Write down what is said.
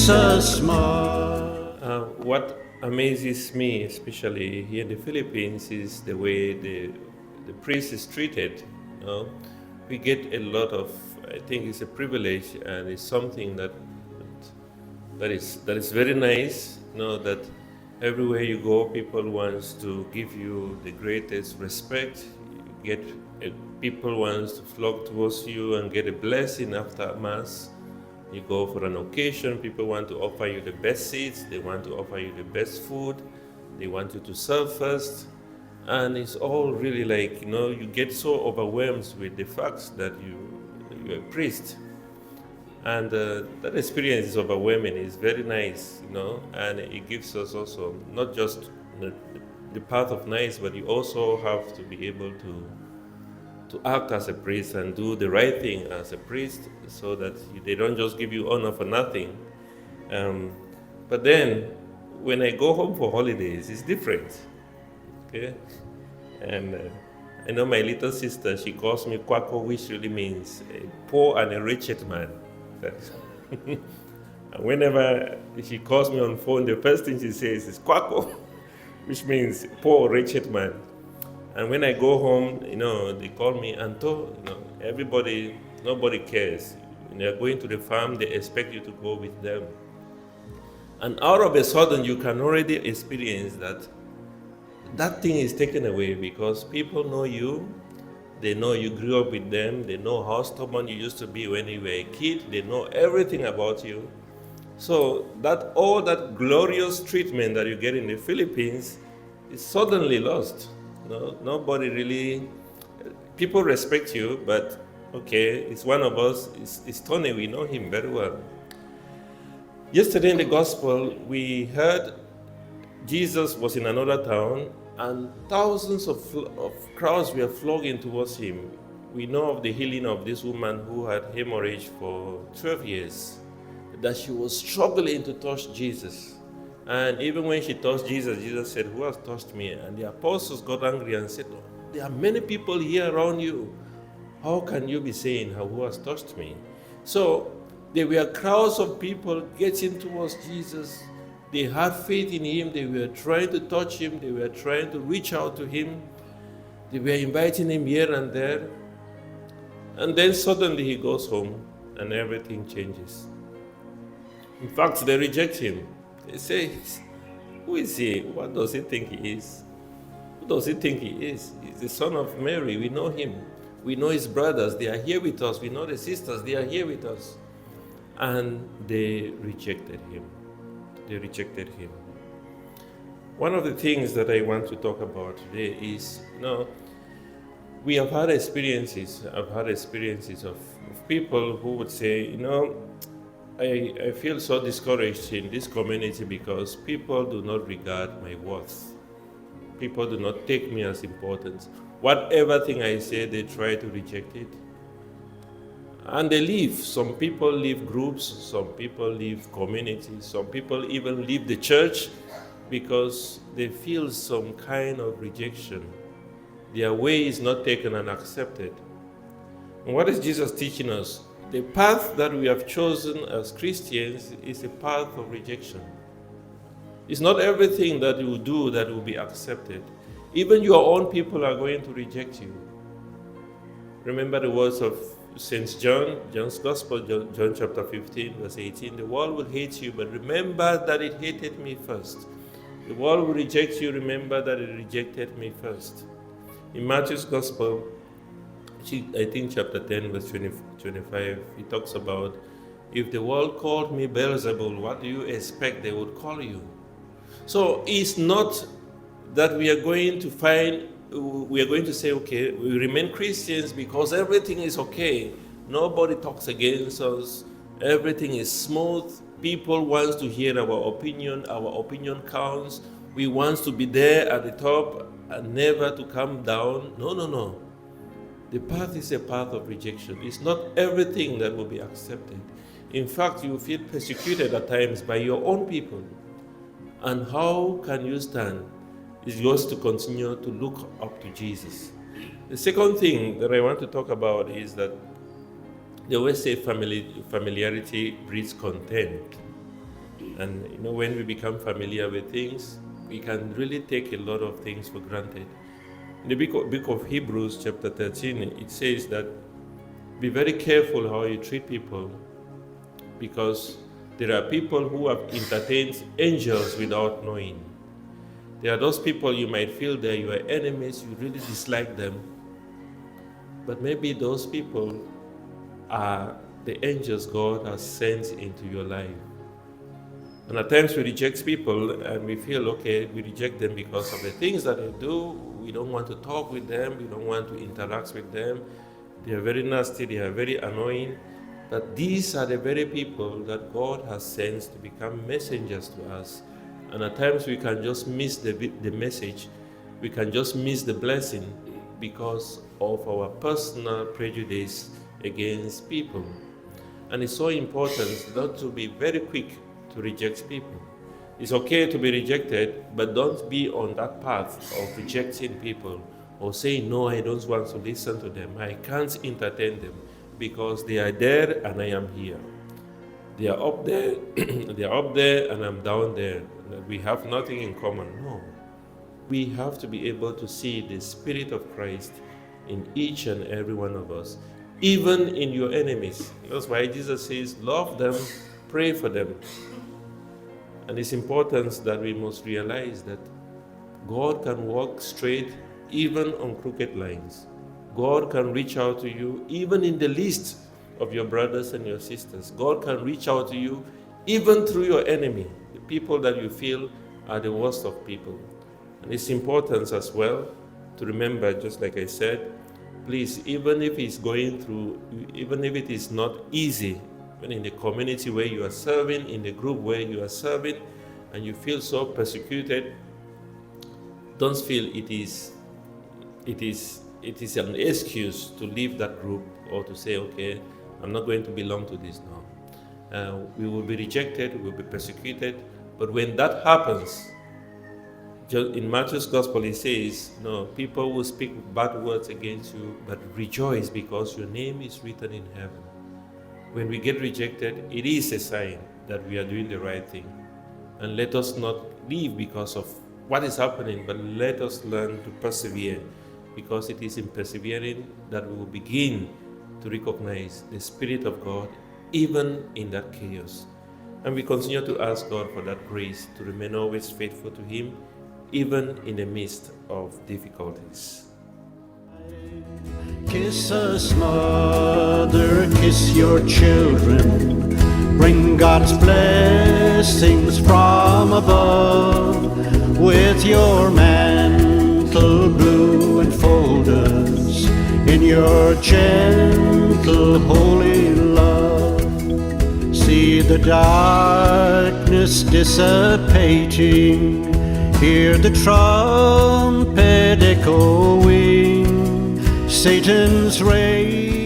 Jesus more. What amazes me, especially here in the Philippines, is the way the priest is treated. You know, we get a lot of. I think it's a privilege and it's something that is very nice. You know that everywhere you go, people wants to give you the greatest respect. You get people wants to flock towards you and get a blessing after mass. You go for an occasion, people want to offer you the best seats, they want to offer you the best food, they want you to serve first. And it's all really like, you get so overwhelmed with the facts that you're a priest. And that experience is overwhelming, it's very nice, and it gives us also not just the path of nice, but you also have to be able to act as a priest and do the right thing as a priest so that they don't just give you honor for nothing. But then when I go home for holidays, it's different. Okay? And I know my little sister, she calls me Kwako, which really means a poor and a wretched man. And whenever she calls me on phone, the first thing she says is Kwako, which means poor, wretched man. And when I go home, they call me Anto. Nobody cares. When they're going to the farm, they expect you to go with them. And out of a sudden, you can already experience that thing is taken away because people know you. They know you grew up with them. They know how stubborn you used to be when you were a kid. They know everything about you. So all that glorious treatment that you get in the Philippines is suddenly lost. Nobody really, people respect you, but okay, it's one of us, it's Tony, we know him very well. Yesterday in the gospel, we heard Jesus was in another town and thousands of crowds were flocking towards him. We know of the healing of this woman who had hemorrhage for 12 years, that she was struggling to touch Jesus. And even when she touched Jesus, Jesus said, "Who has touched me?" And the apostles got angry and said, "There are many people here around you. How can you be saying, who has touched me?" So there were crowds of people getting towards Jesus. They had faith in him. They were trying to touch him. They were trying to reach out to him. They were inviting him here and there. And then suddenly he goes home and everything changes. In fact, they reject him. They say, "Who is he? What does he think he is? Who does he think he is? He's the son of Mary. We know him. We know his brothers. They are here with us. We know the sisters. They are here with us." And they rejected him. They rejected him. One of the things that I want to talk about today is, we have had experiences. I've had experiences of people who would say, I feel so discouraged in this community because people do not regard my worth. People do not take me as important. Whatever thing I say, they try to reject it. And they leave. Some people leave groups, some people leave communities, some people even leave the church because they feel some kind of rejection. Their way is not taken and accepted. And what is Jesus teaching us? The path that we have chosen as Christians is a path of rejection. It's not everything that you do that will be accepted. Even your own people are going to reject you. Remember the words of St. John's Gospel, John chapter 15, verse 18. "The world will hate you, but remember that it hated me first. The world will reject you, remember that it rejected me first." In Matthew's Gospel, I think chapter 10, verse 25, he talks about, "If the world called me Beelzebul, what do you expect they would call you?" So it's not that we are going to say, okay, we remain Christians because everything is okay. Nobody talks against us. Everything is smooth. People want to hear our opinion. Our opinion counts. We want to be there at the top and never to come down. No. The path is a path of rejection. It's not everything that will be accepted. In fact, you feel persecuted at times by your own people. And how can you stand? It's yours to continue to look up to Jesus. The second thing that I want to talk about is that they always say familiarity breeds contempt. And when we become familiar with things, we can really take a lot of things for granted. In the book of Hebrews, chapter 13, it says that be very careful how you treat people, because there are people who have entertained angels without knowing. There are those people you might feel they're your enemies, you really dislike them, but maybe those people are the angels God has sent into your life. And at times we reject people and we feel, okay, we reject them because of the things that they do. We don't want to talk with them. We don't want to interact with them. They are very nasty. They are very annoying. But these are the very people that God has sent to become messengers to us. And at times we can just miss the message. We can just miss the blessing because of our personal prejudice against people. And it's so important not to be very quick to reject people. It's okay to be rejected, but don't be on that path of rejecting people or saying, no, I don't want to listen to them. I can't entertain them because they are there and I am here. They are up there, they are up there and I'm down there. We have nothing in common. No. We have to be able to see the Spirit of Christ in each and every one of us, even in your enemies. That's why Jesus says, love them, pray for them. And it's important that we must realize that God can walk straight even on crooked lines. God can reach out to you even in the least of your brothers and your sisters. God can reach out to you even through your enemy, the people that you feel are the worst of people. And it's important as well to remember, just like I said, please, even if it's going through, even if it is not easy, when in the community where you are serving, in the group where you are serving, and you feel so persecuted, don't feel it is an excuse to leave that group or to say, okay, I'm not going to belong to this now. We will be rejected, we will be persecuted, but when that happens, in Matthew's gospel it says, no, people will speak bad words against you, but rejoice because your name is written in heaven. When we get rejected, it is a sign that we are doing the right thing. And let us not leave because of what is happening, but let us learn to persevere, because it is in persevering that we will begin to recognize the Spirit of God even in that chaos. And we continue to ask God for that grace to remain always faithful to Him, even in the midst of difficulties. Kiss us, mother, kiss your children. Bring God's blessings from above. With your mantle blue enfold us in your gentle holy love. See the darkness dissipating, hear the trumpet echoing, Satan's rage